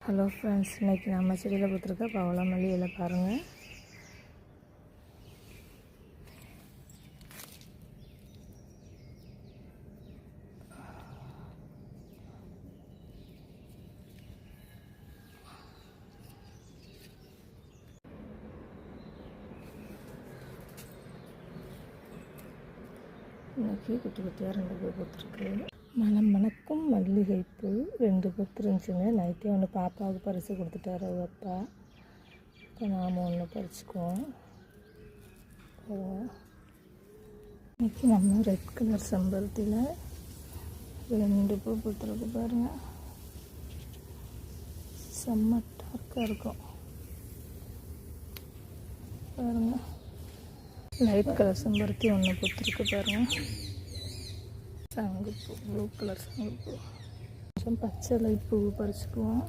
Hello friends, இன்றைக்கி நம்ம செடியில் கொடுத்துருக்க பவளமல்லி இலை பாருங்கள். இன்றைக்கி குட்டி குட்டியாக 2 பூ கொடுத்துருக்கு. மணக்கும் மல்லிகைப்பூ 2 கொடுத்துருந்துச்சுங்க. நைட்டே ஒன்று பாப்பாவுக்கு பறித்து கொடுத்துட்டாரு அப்பா. இப்போ நாம் ஒன்று பறிச்சுக்குவோம். இன்றைக்கி நம்ம ரெட் கலர் செம்பருத்தியில் 2 பூ கொடுத்துருக்கு பாருங்கள். செம்ம டார்க்காக இருக்கும் பாருங்கள். லைட் கலர் செம்பருத்தி ஒன்று கொடுத்துருக்கு பாருங்கள். சங்குப்பூ, ப்ளூ கலர் சங்குப்பூ. கொஞ்சம் பச்சை லைட் பூ பறிச்சுக்குவோம்.